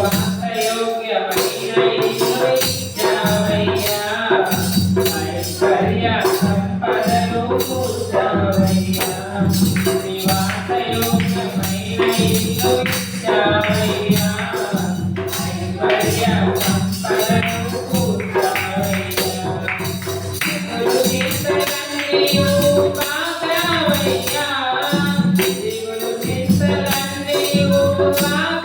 నివాసయోగ్యమైన ఇల్లు ఇచ్చావయ్యా, ఐశ్వర్య సంపదలు కూర్చావయ్యా. నివాసయోగ్యమైన ఇల్లు ఇచ్చావయ్యా, ఐశ్వర్య సంపదలు కూర్చావయ్యా. దిగులు చింతలన్నీయు బాగావయ్యా, దిగులు చింతలన్నీయు బాగా